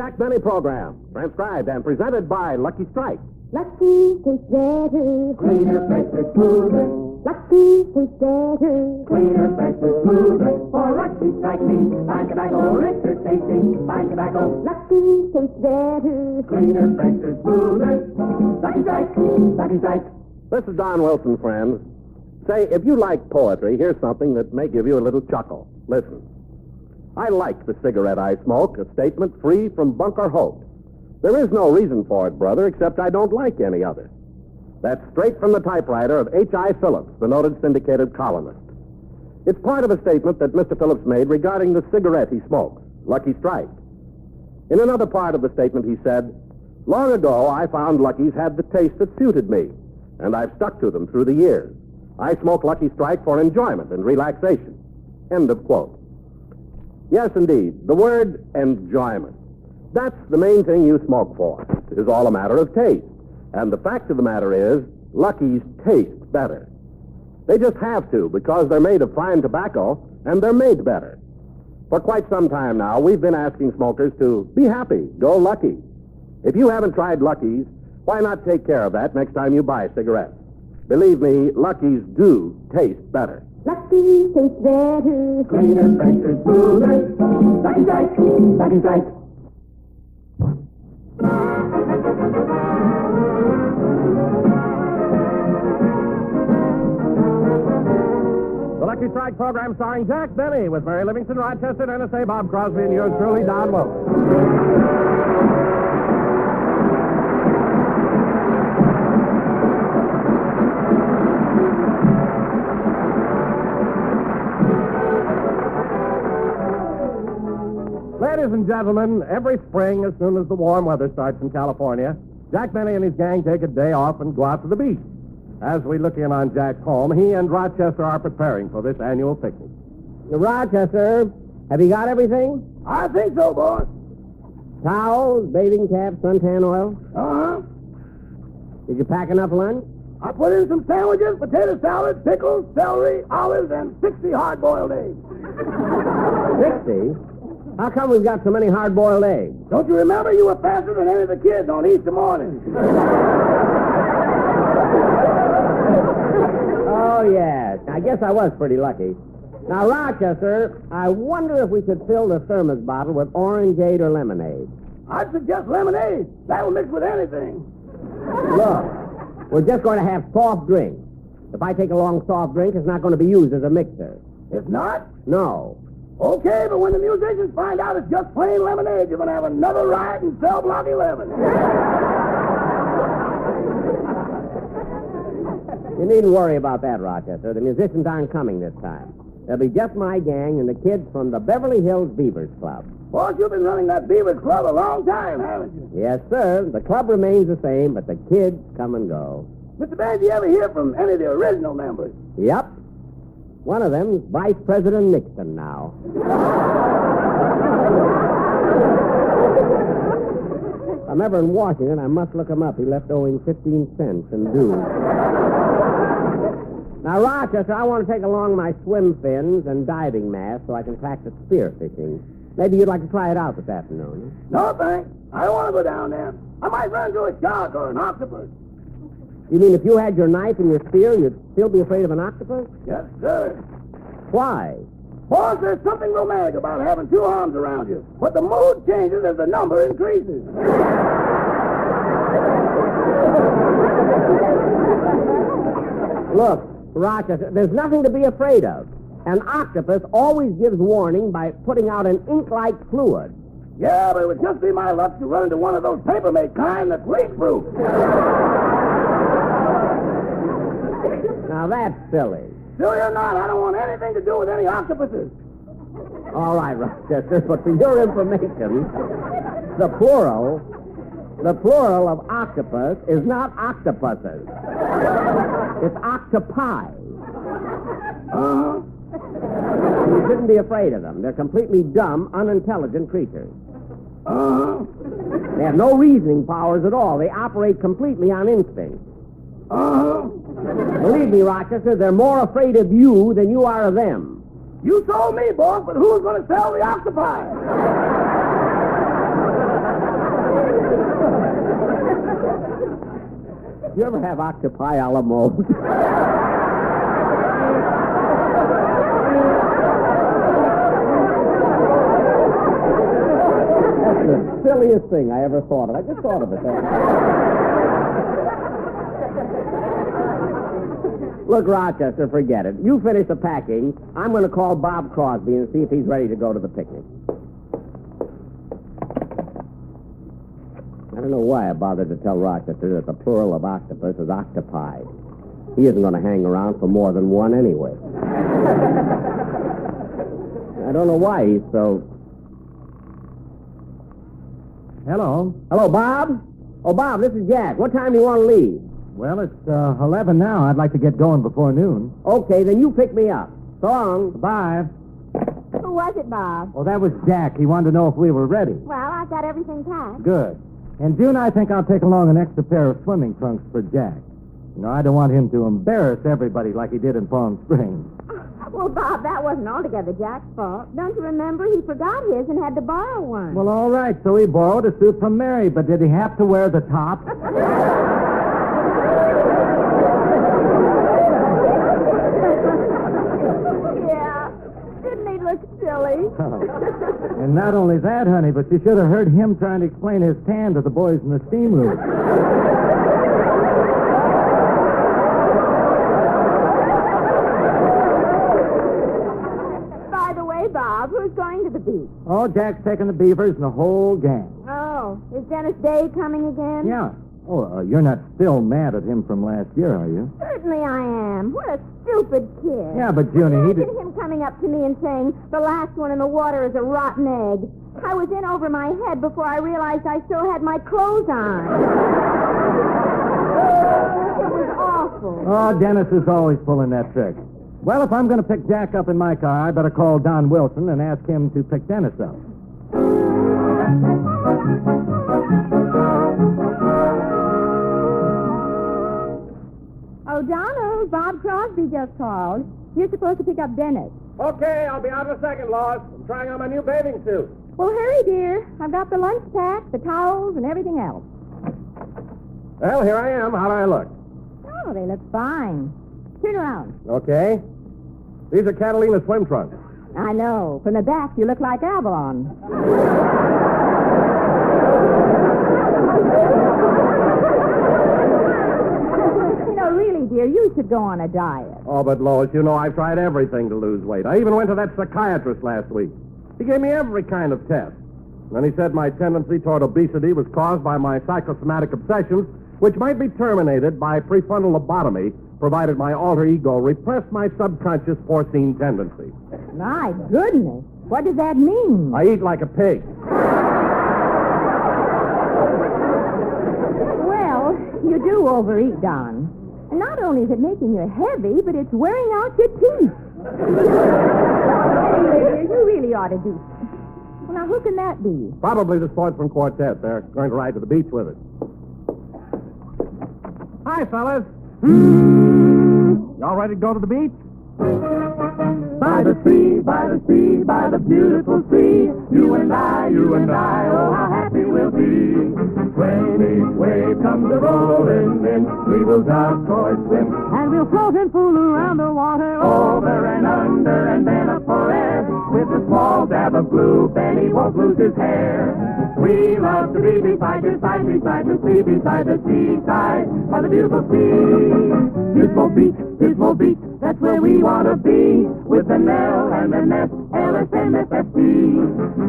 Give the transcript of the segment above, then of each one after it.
Jack Benny program, transcribed and presented by Lucky Strike. Lucky tastes better. Cleaner, fresher, smoother. Lucky tastes better. Cleaner, fresher, smoother. For Lucky Strike me, fine tobacco, richer tasting, fine tobacco. Lucky tastes better. Cleaner, fresher, smoother. Lucky Strike, Lucky Strike. This is Don Wilson, friends. Say, if you like poetry, here's something that may give you a little chuckle. Listen. I like the cigarette I smoke, a statement free from bunker hope. There is no reason for it, brother, except I don't like any other. That's straight from the typewriter of H.I. Phillips, the noted syndicated columnist. It's part of a statement that Mr. Phillips made regarding the cigarette he smokes, Lucky Strike. In another part of the statement, he said, "Long ago, I found Lucky's had the taste that suited me, and I've stuck to them through the years. I smoke Lucky Strike for enjoyment and relaxation." End of quote. Yes, indeed, the word enjoyment. That's the main thing you smoke for. It is all a matter of taste. And the fact of the matter is, Lucky's taste better. They just have to, because they're made of fine tobacco, and they're made better. For quite some time now, we've been asking smokers to be happy, go Lucky. If you haven't tried Lucky's, why not take care of that next time you buy cigarettes? Believe me, Lucky's do taste better. Lucky tastes better. Cleaner, fresher, smoother. Lucky Strike, Lucky Strike. The Lucky Strike program starring Jack Benny with Mary Livingston, Rochester, NSA, Bob Crosby, and yours truly, Don Wilson. Ladies and gentlemen, every spring, as soon as the warm weather starts in California, Jack Benny and his gang take a day off and go out to the beach. As we look in on Jack's home, he and Rochester are preparing for this annual picnic. Rochester, have you got everything? I think so, boss. Towels, bathing caps, suntan oil? Uh-huh. Did you pack enough lunch? I put in some sandwiches, potato salad, pickles, celery, olives, and 60 hard-boiled eggs. 60? How come we've got so many hard-boiled eggs? Don't you remember you were faster than any of the kids on Easter morning? Oh, yes. I guess I was pretty lucky. Now, Rochester, I wonder if we could fill the thermos bottle with orangeade or lemonade. I'd suggest lemonade. That'll mix with anything. Look, we're just going to have soft drinks. If I take a long soft drink, it's not going to be used as a mixer. If not? No. Okay, but when the musicians find out it's just plain lemonade, you're going to have another riot in Cell Block 11. You needn't worry about that, Rochester. The musicians aren't coming this time. It'll be just my gang and the kids from the Beverly Hills Beavers Club. Boss, you've been running that Beavers Club a long time, haven't you? Yes, sir. The club remains the same, but the kids come and go. Mr. Baird, you ever hear from any of the original members? Yep. One of them's Vice President Nixon now. I remember in Washington, I must look him up. He left owing 15 cents in dues. Now, Rochester, I want to take along my swim fins and diving mask so I can practice spear fishing. Maybe you'd like to try it out this afternoon. No, thanks. I don't want to go down there. I might run into a shark or an octopus. You mean if you had your knife and your spear, you'd still be afraid of an octopus? Yes, sir. Why? Boss, there's something romantic about having two arms around you, but the mood changes as the number increases. Look, Rochester, there's nothing to be afraid of. An octopus always gives warning by putting out an ink-like fluid. Yeah, but it would just be my luck to run into one of those papermate kind that's leak-proof. Now, that's silly. Silly or not, I don't want anything to do with any octopuses. All right, Rochester, but for your information, the plural of octopus is not octopuses. It's octopi. Uh-huh. You shouldn't be afraid of them. They're completely dumb, unintelligent creatures. Uh-huh. They have no reasoning powers at all. They operate completely on instinct. Uh-huh. Believe me, Rochester, they're more afraid of you than you are of them. You told me, boss, but who's going to sell the octopi? You ever have octopi a la mode? That's the silliest thing I ever thought of. I just thought of it. Look, Rochester, forget it. You finish the packing. I'm going to call Bob Crosby and see if he's ready to go to the picnic. I don't know why I bothered to tell Rochester that the plural of octopus is octopi. He isn't going to hang around for more than one anyway. I don't know why he's so... Hello. Hello, Bob? Oh, Bob, this is Jack. What time do you want to leave? Well, it's 11 now. I'd like to get going before noon. Okay, then you pick me up. So long. Bye. Who was it, Bob? Oh, that was Jack. He wanted to know if we were ready. Well, I've got everything packed. Good. And June, I think I'll take along an extra pair of swimming trunks for Jack. You know, I don't want him to embarrass everybody like he did in Palm Springs. Well, Bob, that wasn't altogether Jack's fault. Don't you remember? He forgot his and had to borrow one. Well, all right, so he borrowed a suit from Mary, but did he have to wear the top? Yeah. Didn't he look silly? And not only that, honey, but you should have heard him trying to explain his tan to the boys in the steam room. By the way, Bob, who's going to the beach? Oh, Jack's taking the beavers and the whole gang. Oh, is Dennis Day coming again? Yeah. Oh, you're not still mad at him from last year, are you? Certainly I am. What a stupid kid. Yeah, but, Junie, he Imagine did... him coming up to me and saying, the last one in the water is a rotten egg. I was in over my head before I realized I still had my clothes on. It was awful. Oh, Dennis is always pulling that trick. Well, if I'm going to pick Jack up in my car, I better call Don Wilson and ask him to pick Dennis up. Oh, Donald, Bob Crosby just called. You're supposed to pick up Dennis. Okay, I'll be out in a second, Lois. I'm trying on my new bathing suit. Well, hurry, dear. I've got the lunch pack, the towels, and everything else. Well, here I am. How do I look? Oh, they look fine. Turn around. Okay. These are Catalina swim trunks. I know. From the back, you look like Avalon. You know, really, dear, you should go on a diet. Oh, but Lois, you know I've tried everything to lose weight. I even went to that psychiatrist last week. He gave me every kind of test. Then he said my tendency toward obesity was caused by my psychosomatic obsessions, which might be terminated by prefrontal lobotomy, provided my alter ego repressed my subconscious foreseen tendency. My goodness. What does that mean? I eat like a pig. Well, you do overeat, Don. And not only is it making you heavy, but it's wearing out your teeth. Anyway, you really ought to do something. Well, now, who can that be? Probably the sportsman quartet. They're going to ride to the beach with us. Hi, fellas. Y'all ready to go to the beach? By the sea, by the sea, by the beautiful sea, you and I, oh, how happy we'll be. When each wave comes a-rolling in, we will dodge or swim, and we'll float and fool around the water, over and under and then up for air. With a small dab of glue, Benny won't lose his hair. We love to be beside the sea, beside the seaside, by the beautiful sea. Dismal beach, that's where we want to be, with an L and an S, LSMFST.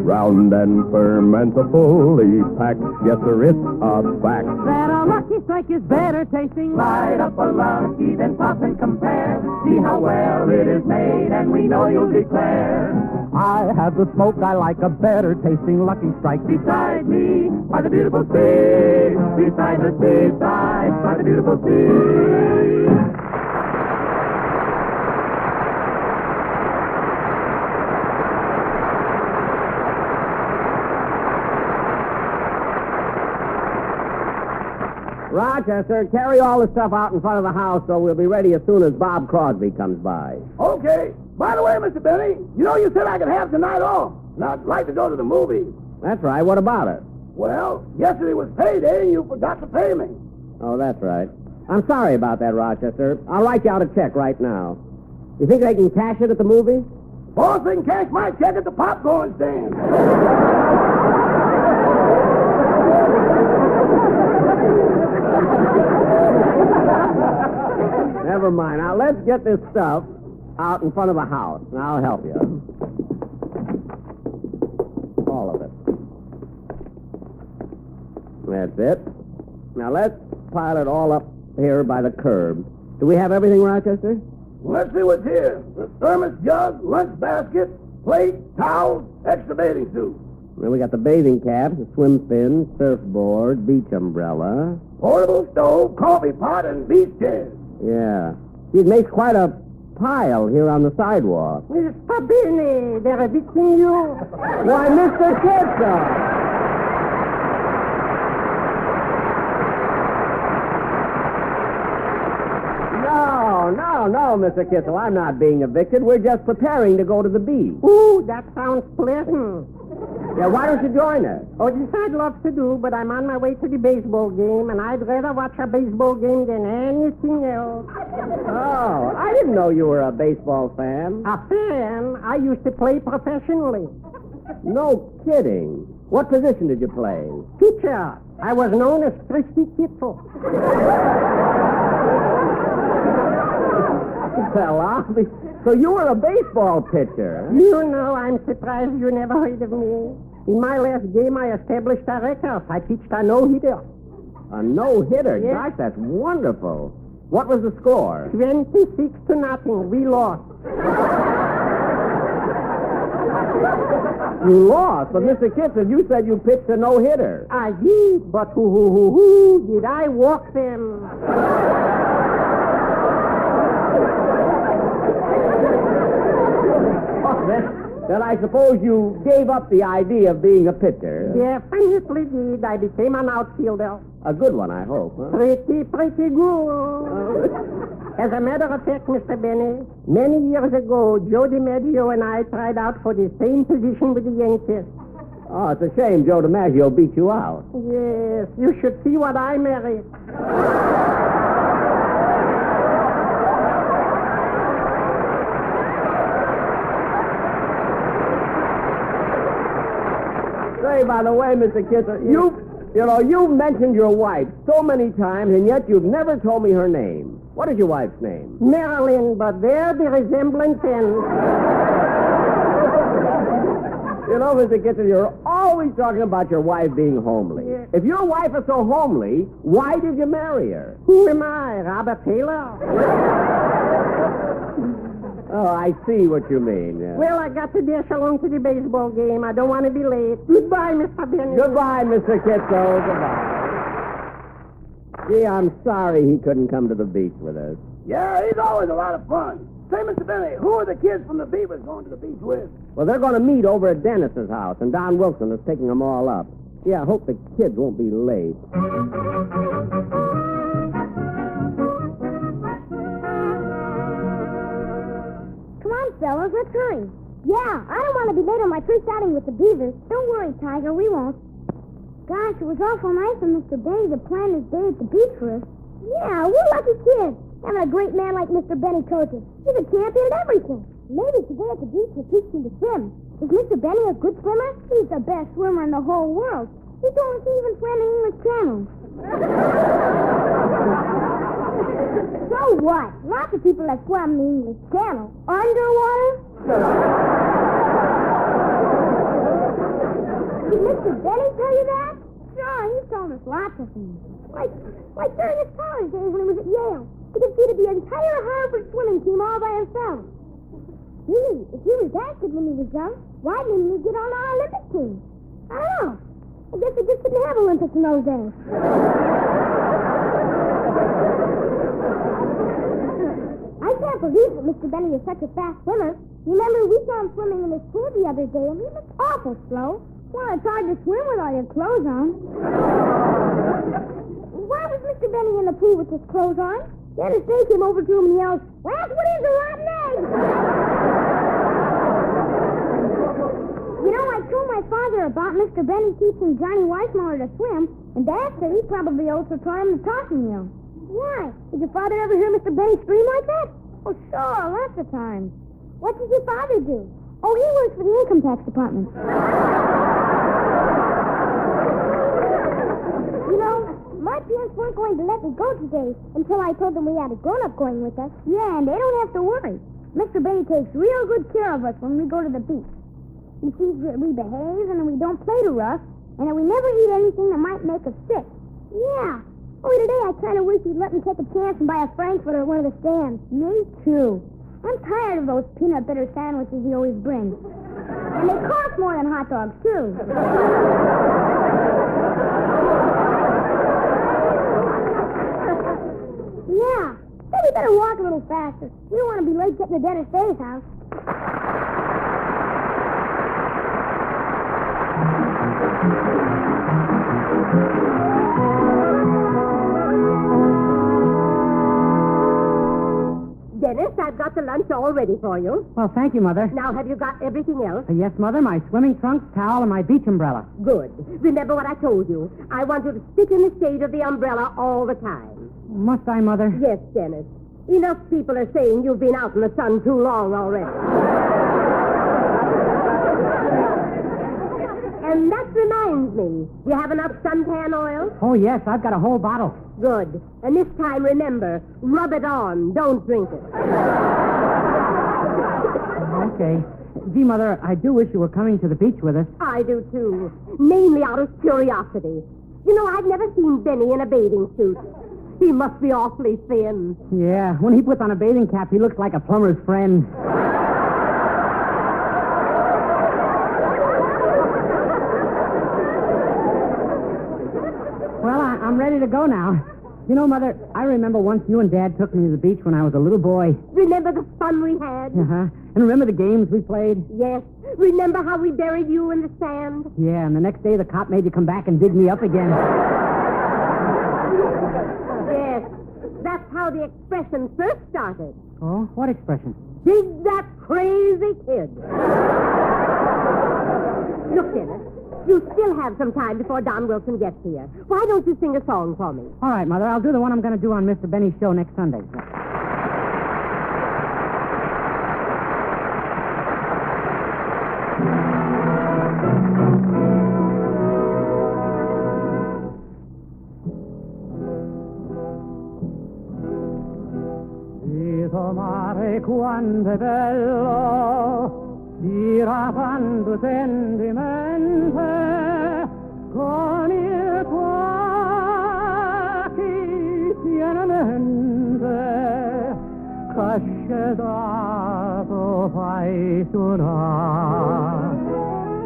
Round and firm and so fully packed. Yes, sir, it's a fact. That a Lucky Strike is better tasting. Light up a Lucky, then pop and compare. See how well it is made, and we know you'll declare. I have the smoke, I like a better tasting Lucky Strike. Beside me, by the beautiful sea, beside the seaside, by the beautiful sea. Rochester, carry all the stuff out in front of the house so we'll be ready as soon as Bob Crosby comes by. Okay. By the way, Mr. Benny, you know you said I could have tonight off. And I'd like to go to the movies. That's right. What about it? Well, yesterday was payday and you forgot to pay me. Oh, that's right. I'm sorry about that, Rochester. I'll write you out a check right now. You think they can cash it at the movie? Boss, they can cash my check at the popcorn stand. Never mind. Now, let's get this stuff out in front of the house, and I'll help you. All of it. That's it. Now, let's pile it all up here by the curb. Do we have everything, Rochester? Let's see what's here. The thermos jug, lunch basket, plate, towels, extra bathing suit. Then we got the bathing caps, the swim fin, surfboard, beach umbrella. Portable stove, coffee pot, and beach chairs. Yeah. It makes quite a pile here on the sidewalk. Mr. Benny, they're evicting you. Why, Mr. Kitzel! No, Mr. Kitzel, I'm not being evicted. We're just preparing to go to the beach. Ooh, that sounds pleasant. Yeah, why don't you join us? Oh, this I'd love to do, but I'm on my way to the baseball game, and I'd rather watch a baseball game than anything else. Oh, I didn't know you were a baseball fan. A fan? I used to play professionally. No kidding. What position did you play? Pitcher. I was known as Christy Kitzel. Well, so you were a baseball pitcher. You know, I'm surprised you never heard of me. In my last game, I established a record. I pitched a no-hitter. A no-hitter? Yes. Gosh, that's wonderful. What was the score? 26-0. We lost. You lost, but Mr. Kitzel, you said you pitched a no-hitter. I did, but who did I walk them? Then I suppose you gave up the idea of being a pitcher. Definitely did. I became an outfielder. A good one, I hope. Huh? Pretty good. As a matter of fact, Mr. Benny, many years ago, Joe DiMaggio and I tried out for the same position with the Yankees. Oh, it's a shame Joe DiMaggio beat you out. Yes, you should see what I married. Say, by the way, Mr. Kitzel, you mentioned your wife so many times, and yet you've never told me her name. What is your wife's name? Marilyn, but there the resemblance ends. You know, Mr. Kitzel, you're always talking about your wife being homely. Yes. If your wife is so homely, why did you marry her? Who am I, Robert Taylor? Oh, I see what you mean. Yeah. Well, I got to dash along to the baseball game. I don't want to be late. Goodbye, Mr. Benny. Goodbye, Mr. Kitzel. Goodbye. Gee, I'm sorry he couldn't come to the beach with us. Yeah, he's always a lot of fun. Say, Mr. Benny, who are the kids from the Beavers going to the beach with? Well, they're going to meet over at Dennis's house, and Don Wilson is picking them all up. Yeah, I hope the kids won't be late. Come on, fellas, let's hurry. Yeah, I don't want to be late on my first outing with the Beavers. Don't worry, Tiger, we won't. Gosh, it was awful nice of Mr. Benny to plan his day at the beach for us. Yeah, we're lucky kids. Having a great man like Mr. Benny coaches. He's a champion at everything. Maybe today at the beach he'll teach me to swim. Is Mr. Benny a good swimmer? He's the best swimmer in the whole world. He told us he even swam in English Channel. So what? Lots of people that swam in the English Channel. Underwater? Did Mr. Benny tell you that? Sure, he told us lots of things. Like during his college days when he was at Yale. He defeated the entire Harvard swimming team all by himself. Gee, if he was that good when he was young, why didn't he get on our Olympic team? I don't know. I guess they just didn't have Olympics in those days. I can't believe that Mr. Benny is such a fast swimmer. Remember, we saw him swimming in his pool the other day, and he looked awful slow. Well, it's hard to swim with all your clothes on. Why was Mr. Benny in the pool with his clothes on? Then his face came over to him and yelled, "Well, that's what is a rotten egg!" You know, I told my father about Mr. Benny teaching Johnny Weissmuller to swim, and Dad said he probably also taught him the talking wheel. Why? Did your father ever hear Mr. Benny scream like that? Oh, sure, lots of times. What does your father do? Oh, he works for the income tax department. You know, my parents weren't going to let me go today until I told them we had a grown-up going with us. Yeah, and they don't have to worry. Mr. Benny takes real good care of us when we go to the beach. He sees that we behave and that we don't play too rough, and that we never eat anything that might make us sick. Yeah. Only today I kind of wish he'd let me take a chance and buy a Frankfurter at one of the stands. Me too. I'm tired of those peanut butter sandwiches he always brings. And they cost more than hot dogs, too. Yeah. Maybe we better walk a little faster. We don't want to be late getting to Dennis Day's house. Dennis, I've got the lunch all ready for you. Well, thank you, Mother. Now, have you got everything else? Yes, Mother, my swimming trunks, towel, and my beach umbrella. Good. Remember what I told you. I want you to sit in the shade of the umbrella all the time. Must I, Mother? Yes, Dennis. Enough people are saying you've been out in the sun too long already. And that reminds me. Do you have enough suntan oil? Oh, yes, I've got a whole bottle. Good. And this time, remember, rub it on. Don't drink it. Okay. Gee, Mother, I do wish you were coming to the beach with us. I do, too. Mainly out of curiosity. You know, I've never seen Benny in a bathing suit. He must be awfully thin. Yeah, when he puts on a bathing cap, he looks like a plumber's friend. Well, I'm ready to go now. You know, Mother, I remember once you and Dad took me to the beach when I was a little boy. Remember the fun we had? Uh-huh. And remember the games we played? Yes. Remember how we buried you in the sand? Yeah, and the next day the cop made you come back and dig me up again. Yes. That's how the expression first started. Oh, what expression? Dig that crazy kid. Look, Dennis. You still have some time before Don Wilson gets here. Why don't you sing a song for me? All right, Mother. I'll do the one I'm going to do on Mr. Benny's show next Sunday. Questo mare quanto è bello, dirapando sentimenti, con il cuore pienamente, cascedato fai suonare.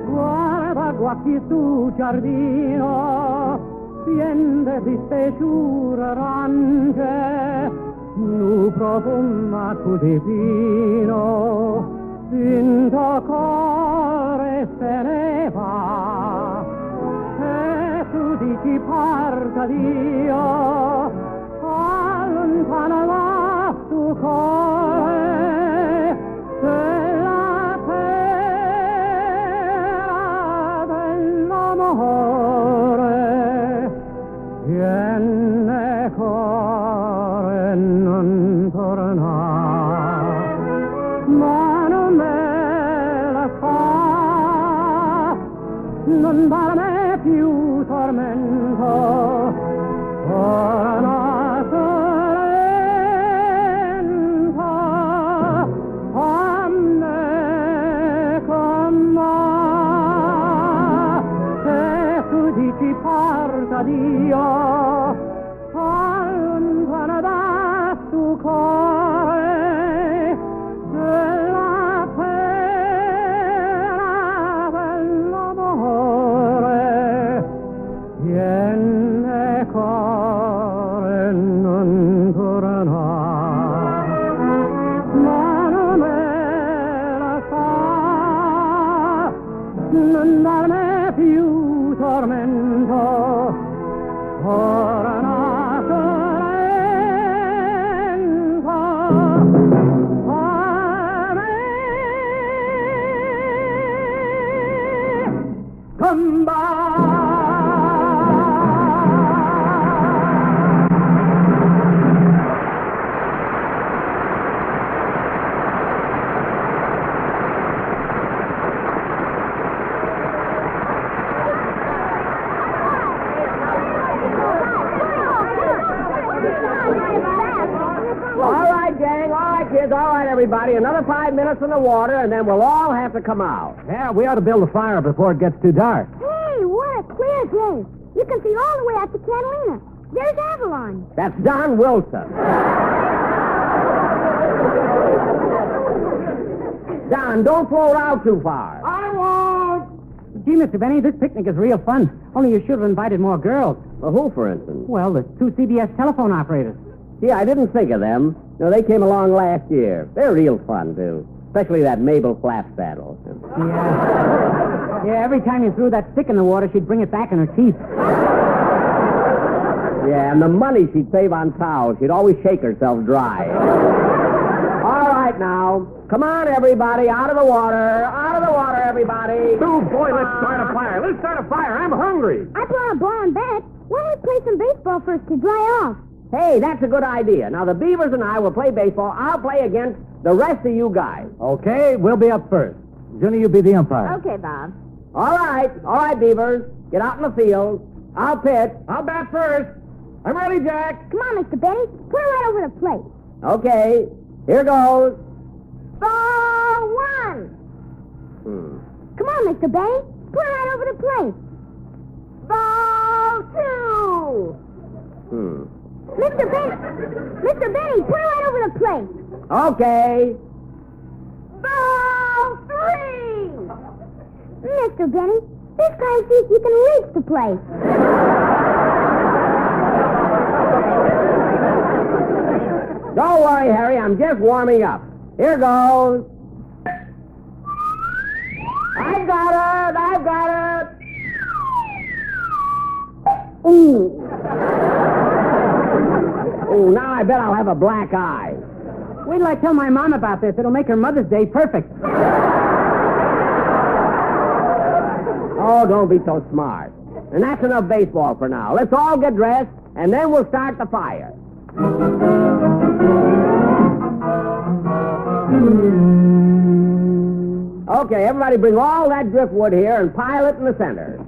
Guarda guacchi sul giardino, piende di spessure arance, nu profumato di vino, in tuo cuore se ne va, e tu dici parta Dio, allontana va tu cuore, se la pena dell'amore viene cuore non torna, ma non me la fa, non darmi più tormento, ora una sorrento, a me con me, se tu dici parta Dio, allontana da tu cuore, della pena dell'amore, viene cuore non torna, ma non me la fa, non darmi più tormento, ora una sorrento, kids. All right, everybody. Another 5 minutes in the water, and then we'll all have to come out. Yeah, we ought to build a fire before it gets too dark. Hey, what a clear day. You can see all the way out to Catalina. There's Avalon. That's Don Wilson. Don, don't float out too far. I won't. Gee, Mr. Benny, this picnic is real fun. Only you should have invited more girls. Well, who, for instance? Well, the 2 CBS telephone operators. Gee, I didn't think of them. No, they came along last year. They're real fun, too. Especially that Mabel Flapsaddle. Yeah. Yeah, every time you threw that stick in the water, she'd bring it back in her teeth. Yeah, and the money she'd save on towels. She'd always shake herself dry. All right, now. Come on, everybody. Out of the water. Out of the water, everybody. Oh, boy, let's start a fire. Let's start a fire. I'm hungry. I brought a ball and bat. Why don't we play some baseball first to dry off? Hey, that's a good idea. Now, the Beavers and I will play baseball. I'll play against the rest of you guys. Okay, we'll be up first. Junie, you be the umpire. Okay, Bob. All right, Beavers. Get out in the field. I'll pitch. I'll bat first. I'm ready, Jack. Come on, Mr. Benny. Put it right over the plate. Okay, here goes. Ball 1. Come on, Mr. Benny. Put it right over the plate. Ball 2. Mr. Benny, put it right over the plate. Okay. Ball 3. Mr. Benny, this guy thinks you can reach the plate. Don't worry, Harry. I'm just warming up. Here goes. I've got it. Ooh. Ooh, now I bet I'll have a black eye. Wait till I tell my mom about this. It'll make her Mother's Day perfect. Oh, don't be so smart. And that's enough baseball for now. Let's all get dressed, and then we'll start the fire. Okay, everybody bring all that driftwood here and pile it in the center.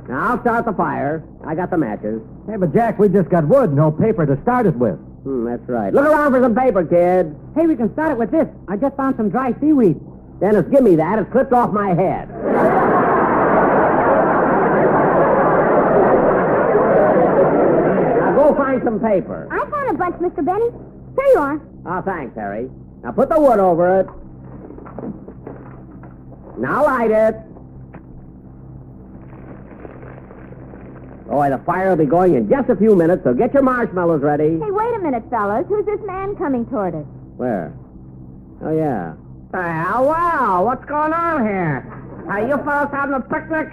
Now, I'll start the fire. I got the matches. Hey, but Jack, we just got wood, no paper to start it with. That's right. Look around for some paper, kid. Hey, we can start it with this. I just found some dry seaweed. Dennis, give me that. It clipped off my head. Now, go find some paper. I found a bunch, Mr. Benny. Here you are. Oh, thanks, Harry. Now, put the wood over it. Now, light it. Boy, the fire will be going in just a few minutes, so get your marshmallows ready. Hey, wait a minute, fellas. Who's this man coming toward us? Where? Oh, yeah. Well, what's going on here? Are you fellas having a picnic?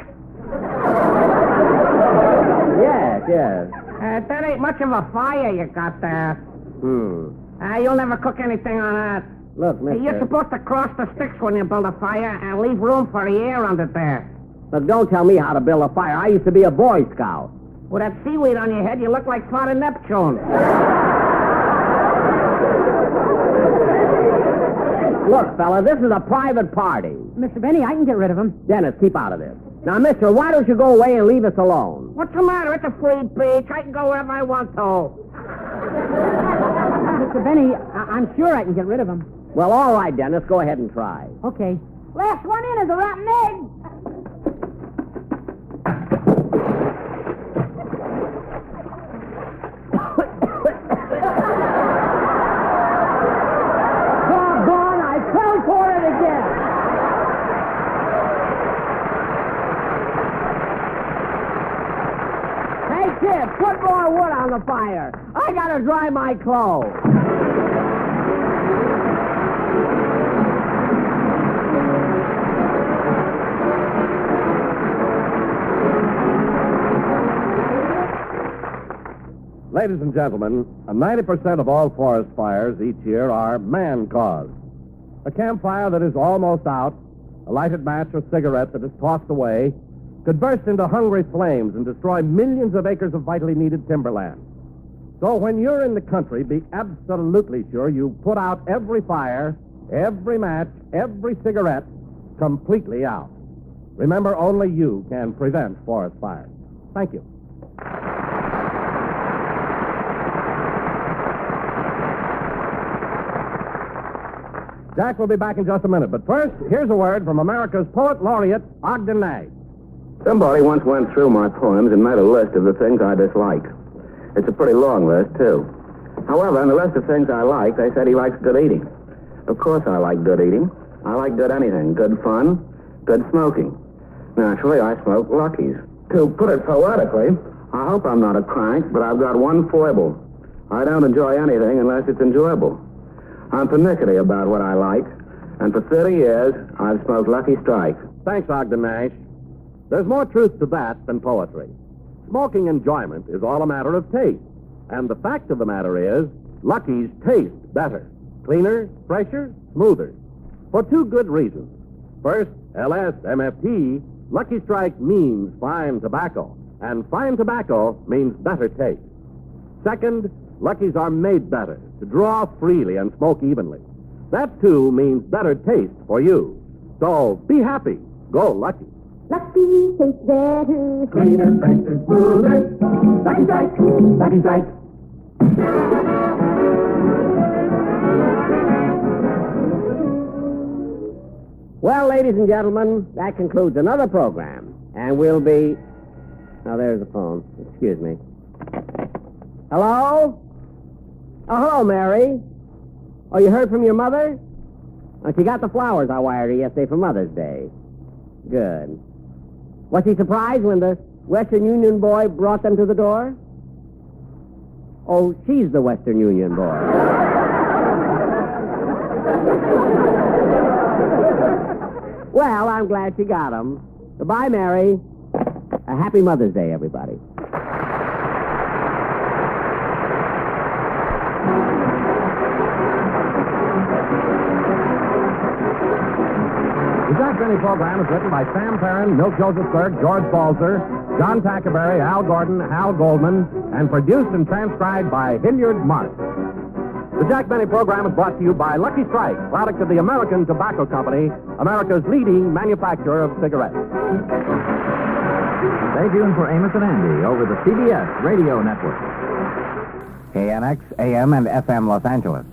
Yes. That ain't much of a fire you got there. You'll never cook anything on that. Look, mister. You're supposed to cross the sticks when you build a fire and leave room for the air under there. Look, don't tell me how to build a fire. I used to be a Boy Scout. With that seaweed on your head, you look like Father Neptune. Look, fella, this is a private party. Mr. Benny, I can get rid of him. Dennis, keep out of this. Now, mister, why don't you go away and leave us alone? What's the matter? It's a free beach. I can go wherever I want to. Mr. Benny, I'm sure I can get rid of him. Well, all right, Dennis. Go ahead and try. Okay. Last one in is a rotten egg. Doggone, I fell for it again. Hey, kid, put more wood on the fire. I gotta dry my clothes. Ladies and gentlemen, 90% of all forest fires each year are man-caused. A campfire that is almost out, a lighted match or cigarette that is tossed away, could burst into hungry flames and destroy millions of acres of vitally needed timberland. So when you're in the country, be absolutely sure you put out every fire, every match, every cigarette completely out. Remember, only you can prevent forest fires. Thank you. Jack will be back in just a minute, but first, here's a word from America's Poet Laureate, Ogden Nash. Somebody once went through my poems and made a list of the things I dislike. It's a pretty long list, too. However, on the list of things I like, they said he likes good eating. Of course I like good eating. I like good anything. Good fun, good smoking. Naturally, I smoke Lucky's. To put it poetically, I hope I'm not a crank, but I've got one foible. I don't enjoy anything unless it's enjoyable. I'm pernickety about what I like, and for 30 years, I've smoked Lucky Strike. Thanks, Ogden Nash. There's more truth to that than poetry. Smoking enjoyment is all a matter of taste. And the fact of the matter is, Lucky's taste better. Cleaner, fresher, smoother. For two good reasons. First, LSMFT, Lucky Strike means fine tobacco. And fine tobacco means better taste. Second, Lucky's are made better, to draw freely and smoke evenly. That, too, means better taste for you. So, be happy. Go Lucky. Lucky tastes better. Cleaner, fresher, smoother. Lucky Strike, Lucky Strike. Well, ladies and gentlemen, that concludes another program. And we'll be... Now, there's the phone. Excuse me. Hello? Oh, hello, Mary. Oh, you heard from your mother? Oh, she got the flowers I wired her yesterday for Mother's Day. Good. Was she surprised when the Western Union boy brought them to the door? Oh, she's the Western Union boy. Well, I'm glad she got them. Goodbye, Mary. A happy Mother's Day, everybody. The Jack Benny program is written by Sam Perrin, Milt Josephsberg, George Balzer, John Tackerberry, Al Gordon, Hal Goldman, and produced and transcribed by Hilliard Mark. The Jack Benny program is brought to you by Lucky Strike, product of the American Tobacco Company, America's leading manufacturer of cigarettes. Stay tuned for Amos and Andy over the CBS Radio Network. KNX, AM and FM Los Angeles.